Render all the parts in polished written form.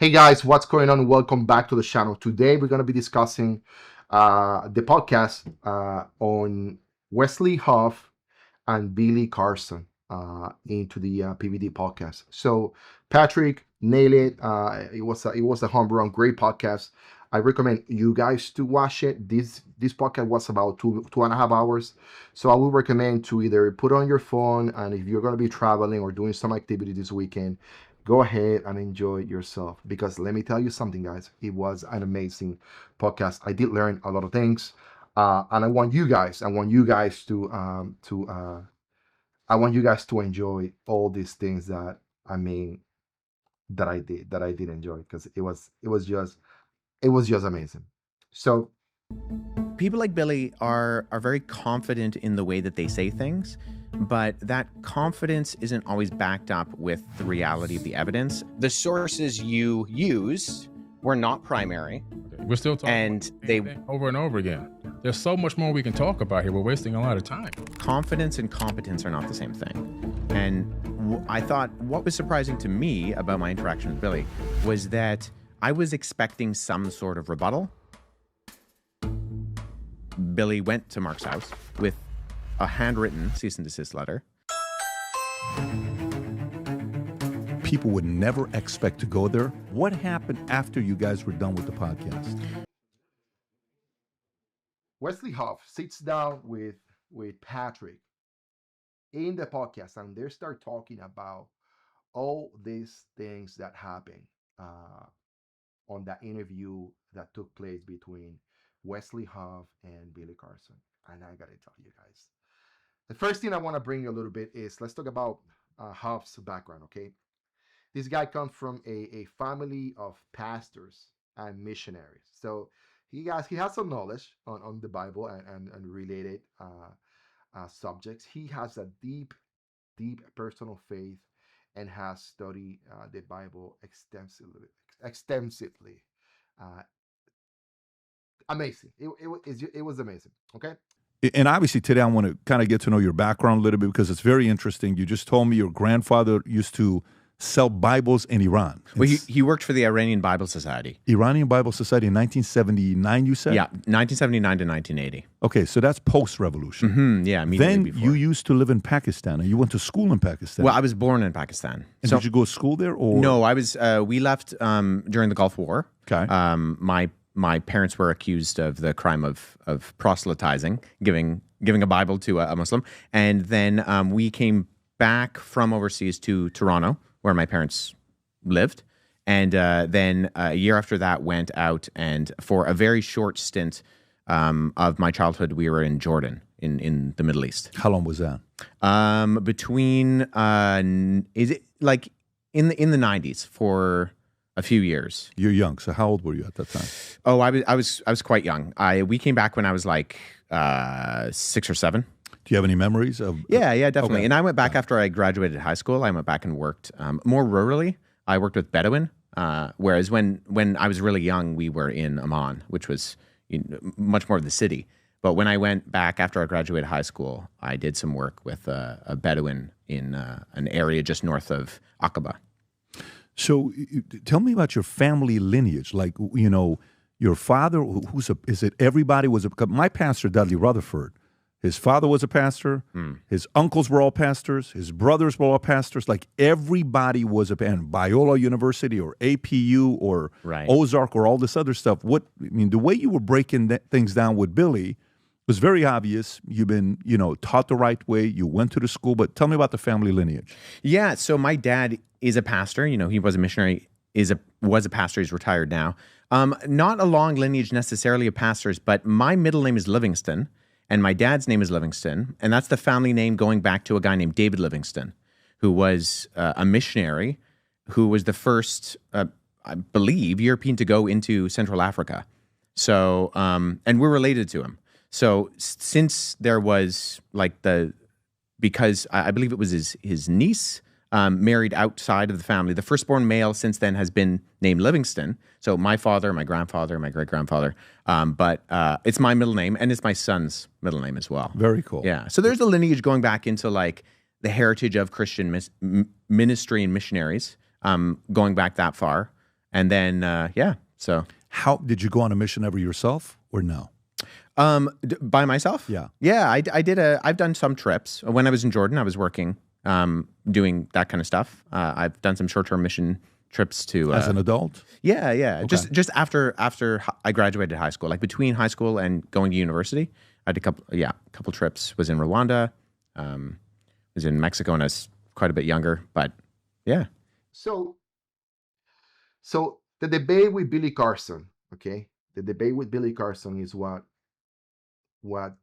Hey guys, what's going on? Welcome back to the channel. Today we're going to be discussing the podcast on Wesley Huff and Billy Carson into the PBD Podcast. So Patrick nailed it. It was a home run, great podcast. I recommend you guys to watch it. This podcast was about 2.5 hours. So I would recommend to either put on your phone, and if you're going to be traveling or doing some activity this weekend, go ahead and enjoy yourself, because let me tell you something, guys, it was an amazing podcast. I did learn a lot of things, and I want you guys to enjoy all these things that I did enjoy, because it was just amazing. So People like Billy are very confident in the way that they say things, but that confidence isn't always backed up with the reality of the evidence. The sources you used were not primary. We're still talking And they over and over again. There's so much more we can talk about here. We're wasting a lot of time. Confidence and competence are not the same thing. And I thought what was surprising to me about my interaction with Billy was that I was expecting some sort of rebuttal. Billy went to Mark's house with a handwritten cease and desist letter. People would never expect to go there. What happened after you guys were done with the podcast? Wesley Huff sits down with Patrick in the podcast, and they start talking about all these things that happened on that interview that took place between Wesley Huff and Billy Carson. And I gotta tell you guys, the first thing I want to bring you a little bit is, let's talk about Huff's background. Okay, this guy comes from a family of pastors and missionaries, so he has some knowledge on the Bible and related subjects. He has a deep personal faith and has studied the Bible extensively. Uh, Amazing. It was amazing. Okay. And obviously today I want to kind of get to know your background a little bit, because it's very interesting. You just told me your grandfather used to sell Bibles in Iran. Well, he worked for the Iranian Bible Society. Iranian Bible Society in 1979, you said? Yeah, 1979 to 1980. Okay, so that's post-revolution. Yeah, immediately Then before. you used to live in Pakistan, and you went to school in Pakistan. Well, I was born in Pakistan. And did you go to school there? Or? No, I was. We left during the Gulf War. Okay. My parents were accused of the crime of proselytizing, giving a Bible to a Muslim, and then we came back from overseas to Toronto, where my parents lived, and then a year after that went out, and for a very short stint of my childhood, we were in Jordan, in the Middle East. How long was that? Between is it like in the 90s for a few years. You're young, so how old were you at that time? Oh, I was quite young. We came back when I was like 6 or 7. Do you have any memories of? Yeah, definitely. Okay. And I went back after I graduated high school. I went back and worked more rurally. I worked with Bedouin, whereas when I was really young, we were in Amman, which was much more of the city. But when I went back after I graduated high school, I did some work with a Bedouin in an area just north of Aqaba. So tell me about your family lineage. Like, your father, is it everybody was my pastor, Dudley Rutherford, his father was a pastor, his uncles were all pastors, his brothers were all pastors, like everybody was and Biola University or APU or Right. Ozark or all this other stuff. The way you were breaking things down with Billy was very obvious. You've been, taught the right way. You went to the school, but tell me about the family lineage. Yeah, so my dad is a pastor. He was a missionary, was a pastor. He's retired now. Not a long lineage necessarily of pastors, but my middle name is Livingston, and my dad's name is Livingston, and that's the family name going back to a guy named David Livingston, who was a missionary, who was the first, I believe, European to go into Central Africa. So, and we're related to him. So since there was because I believe it was his niece married outside of the family, the firstborn male since then has been named Livingston. So my father, my grandfather, my great-grandfather, but it's my middle name, and it's my son's middle name as well. Very cool. Yeah. So there's a lineage going back into like the heritage of Christian ministry and missionaries, going back that far. And then, so. How did you go on a mission ever yourself or no? By myself? Yeah. Yeah, I've done some trips. When I was in Jordan, I was working, doing that kind of stuff. I've done some short-term mission trips to... As an adult? Yeah. Okay. Just after I graduated high school, like between high school and going to university, I did a couple trips. Was in Rwanda, was in Mexico when I was quite a bit younger, but yeah. So the debate with Billy Carson, okay? The debate with Billy Carson is what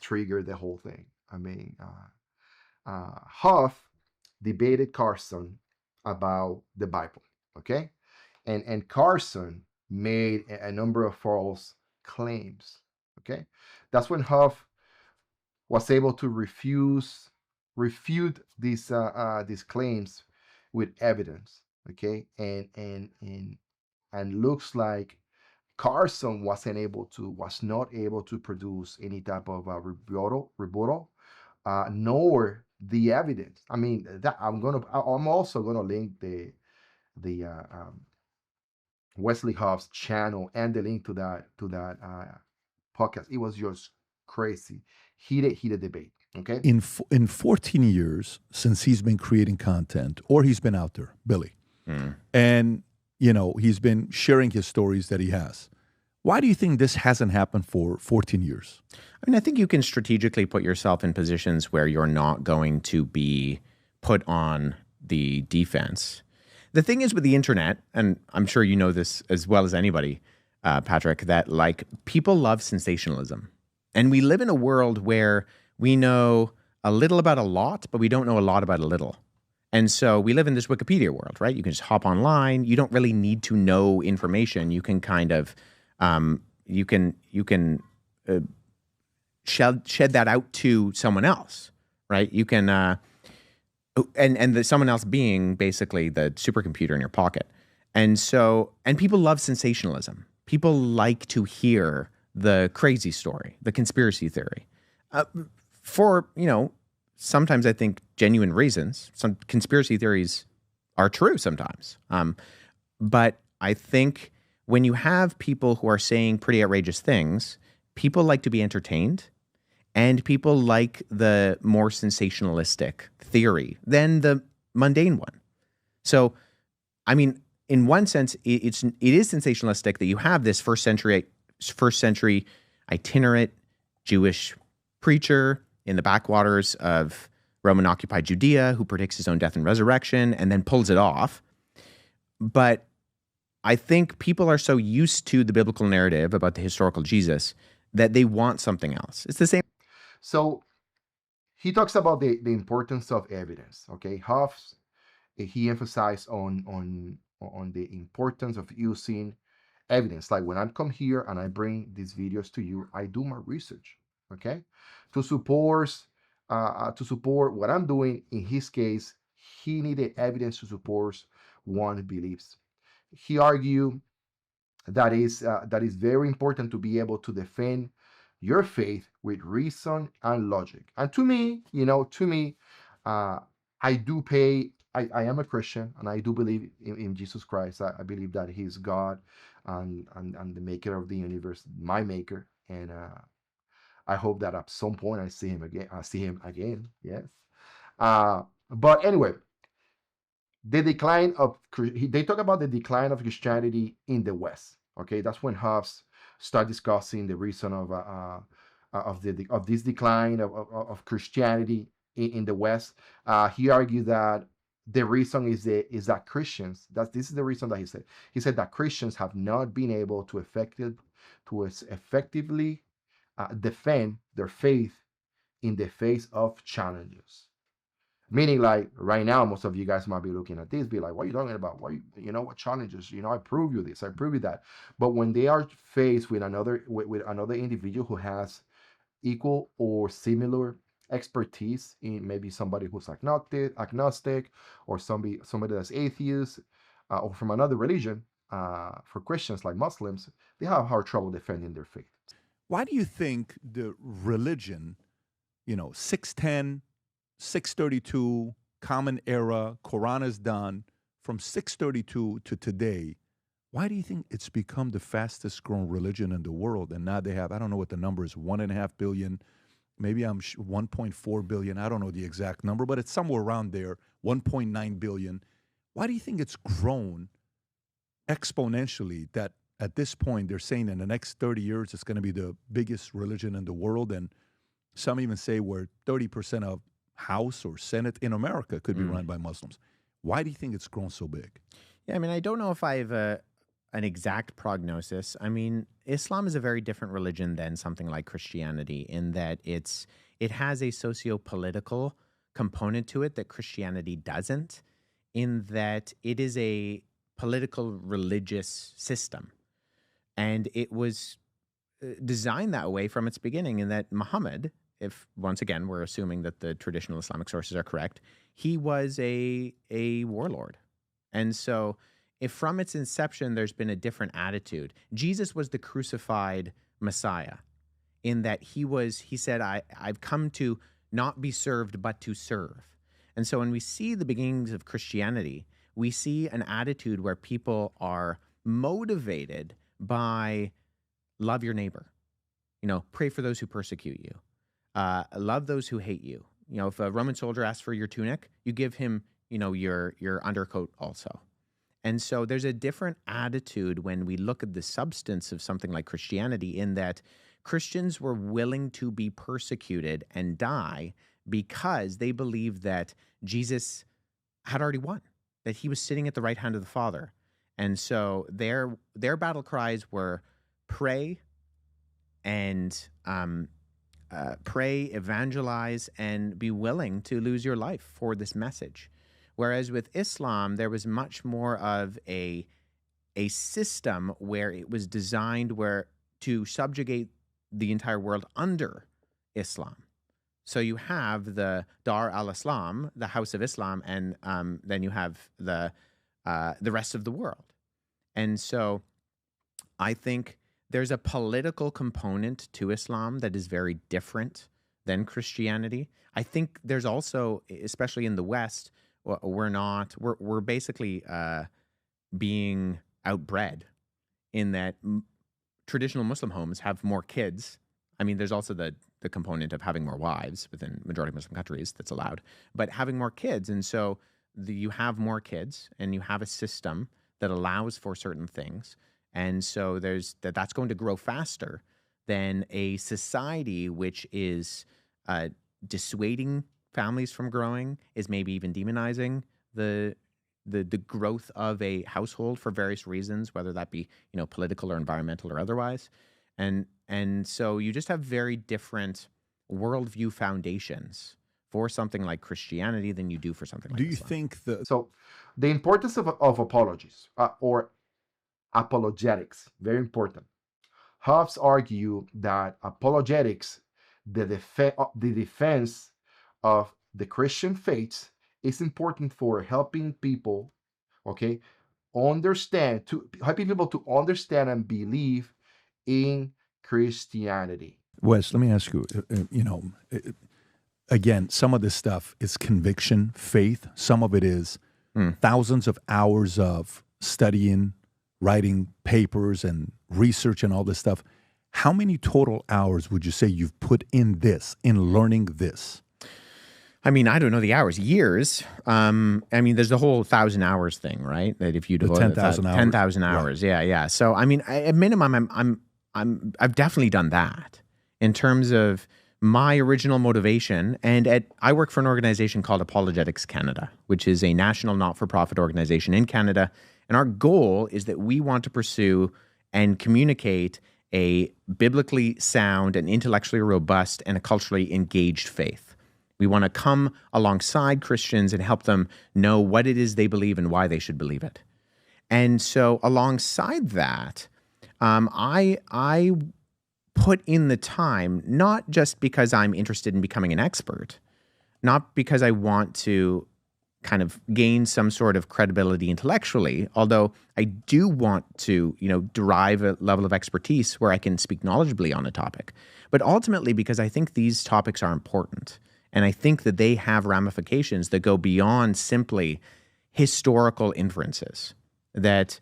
triggered the whole thing. I mean, Huff debated Carson about the Bible, okay? And Carson made a number of false claims, okay? That's when Huff was able to refute these claims with evidence, okay? And looks like Carson was not able to produce any type of rebuttal, nor the evidence. I mean, that I'm also gonna link the Wesley Huff's channel and the link to that podcast. It was just crazy, heated debate. Okay. In 14 years since he's been creating content, or he's been out there, Billy, and he's been sharing his stories that he has. Why do you think this hasn't happened for 14 years? I mean, I think you can strategically put yourself in positions where you're not going to be put on the defense. The thing is with the internet, and I'm sure you know this as well as anybody, Patrick, that like people love sensationalism. And we live in a world where we know a little about a lot, but we don't know a lot about a little. And so we live in this Wikipedia world, right? You can just hop online. You don't really need to know information. You can kind of, you can shed that out to someone else, right? You can, and the someone else being basically the supercomputer in your pocket. And people love sensationalism. People like to hear the crazy story, the conspiracy theory. For, sometimes I think genuine reasons. Some conspiracy theories are true sometimes. But I think when you have people who are saying pretty outrageous things, people like to be entertained, and people like the more sensationalistic theory than the mundane one. So, I mean, in one sense, it is sensationalistic that you have this first century itinerant Jewish preacher in the backwaters of Roman-occupied Judea who predicts his own death and resurrection and then pulls it off. But I think people are so used to the biblical narrative about the historical Jesus that they want something else. It's the same. So he talks about the importance of evidence. Okay, Huff, he emphasized on the importance of using evidence. Like when I come here and I bring these videos to you, I do my research. Okay, to support what I'm doing. In his case, he needed evidence to support one's beliefs. He argued that is very important to be able to defend your faith with reason and logic. And to me, I do pay. I am a Christian, and I do believe in Jesus Christ. I believe that He's God and the maker of the universe, my maker. And I hope that at some point I see Him again. Yes. But anyway, they talk about the decline of Christianity in the West. Okay, that's when Huff start discussing the reason of this decline of Christianity in the West. He argued that the reason is that Christians, this is the reason that he said that Christians have not been able to effectively defend their faith in the face of challenges. Meaning, like right now, most of you guys might be looking at this, be like, "What are you talking about? What challenges? I prove you this, I prove you that." But when they are faced with another individual who has equal or similar expertise in maybe somebody who's agnostic, or somebody that's atheist, or from another religion, for Christians like Muslims, they have hard trouble defending their faith. Why do you think the religion, 610, 632, Common Era, Quran is done, from 632 to today, Why do you think it's become the fastest growing religion in the world? And now they have, I don't know what the number is, 1.5 billion, maybe 1.4 billion. I don't know the exact number, but it's somewhere around there, 1.9 billion. Why do you think it's grown exponentially that at this point they're saying in the next 30 years it's going to be the biggest religion in the world? And some even say where 30% of House or Senate in America could be run by Muslims. Why do you think it's grown so big? Yeah, I mean, I don't know if I have an exact prognosis. I mean, Islam is a very different religion than something like Christianity in that it has a socio-political component to it that Christianity doesn't, in that it is a political religious system. And it was designed that way from its beginning, in that Muhammad, if once again we're assuming that the traditional Islamic sources are correct, he was a warlord. And so if from its inception there's been a different attitude, Jesus was the crucified Messiah, in that he said, I've come to not be served, but to serve. And so when we see the beginnings of Christianity, we see an attitude where people are motivated by love your neighbor, pray for those who persecute you, love those who hate you. If a Roman soldier asks for your tunic, you give him, your undercoat also. And so there's a different attitude when we look at the substance of something like Christianity, in that Christians were willing to be persecuted and die because they believed that Jesus had already won, that he was sitting at the right hand of the Father. And so their battle cries were pray and pray, evangelize, and be willing to lose your life for this message. Whereas with Islam, there was much more of a system where it was designed to subjugate the entire world under Islam. So you have the Dar al-Islam, the House of Islam, and then you have the rest of the world. And so I think there's a political component to Islam that is very different than Christianity. I think there's also, especially in the West, we're basically being outbred in that traditional Muslim homes have more kids. I mean, there's also the component of having more wives within majority Muslim countries that's allowed, but having more kids. And so you have more kids and you have a system that allows for certain things. And so that's going to grow faster than a society which is dissuading families from growing, is maybe even demonizing the growth of a household for various reasons, whether that be political or environmental or otherwise. And so you just have very different worldview foundations for something like Christianity than you do for something like Do you Islam. think So the importance of apologies or apologetics, very important. Huffs argue that apologetics, the defense of the Christian faith, is important for helping people, helping people to understand and believe in Christianity. Wes, let me ask you, again, some of this stuff is conviction, faith. Some of it is thousands of hours of studying, writing papers and research and all this stuff. How many total hours would you say you've put in learning this? I mean, I don't know the hours, years. I mean, there's the whole 1,000 hours thing, right? That if you devote 10,000 hours. 10,000 hours, yeah. So, I mean, at minimum, I've definitely done that in terms of my original motivation. And I work for an organization called Apologetics Canada, which is a national not-for-profit organization in Canada. And our goal is that we want to pursue and communicate a biblically sound and intellectually robust and a culturally engaged faith. We want to come alongside Christians and help them know what it is they believe and why they should believe it. And so alongside that, I put in the time, not just because I'm interested in becoming an expert, not because I want to kind of gain some sort of credibility intellectually, although I do want to, derive a level of expertise where I can speak knowledgeably on a topic, but ultimately because I think these topics are important. And I think that they have ramifications that go beyond simply historical inferences. That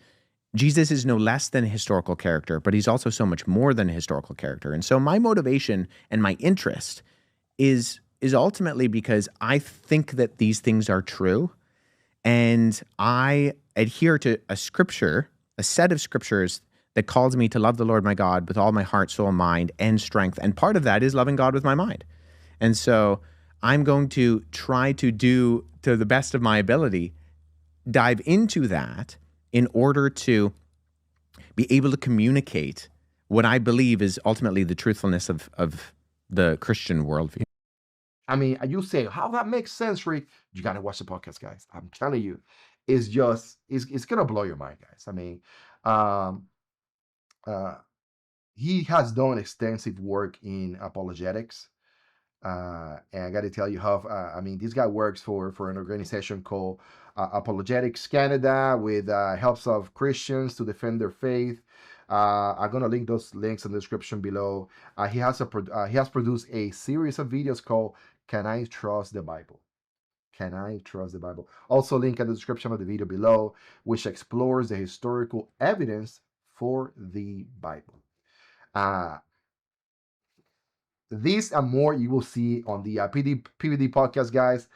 Jesus is no less than a historical character, but he's also so much more than a historical character. And so my motivation and my interest is ultimately because I think that these things are true, and I adhere to a scripture, a set of scriptures that calls me to love the Lord my God with all my heart, soul, mind, and strength. And part of that is loving God with my mind. And so I'm going to try to do, to the best of my ability, dive into that in order to be able to communicate what I believe is ultimately the truthfulness of the Christian worldview. I mean, you say, how that makes sense, Rick? You got to watch the podcast, guys. I'm telling you, it's just, it's going to blow your mind, guys. I mean, um, he has done extensive work in apologetics. And I got to tell you, Huff, I mean, this guy works for an organization called Apologetics Canada with helps of Christians to defend their faith. I'm gonna link those links in the description below. He has produced a series of videos called "Can I Trust the Bible?" Can I trust the Bible? Also, link in the description of the video below, which explores the historical evidence for the Bible. This and more you will see on the PBD podcast, guys.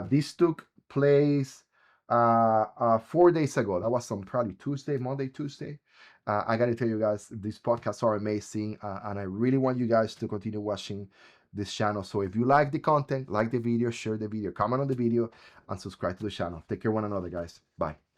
This took place 4 days ago. That was on probably Monday, Tuesday. I got to tell you guys, these podcasts are amazing, and I really want you guys to continue watching this channel. So if you like the content, like the video, share the video, comment on the video, and subscribe to the channel. Take care of one another, guys. Bye.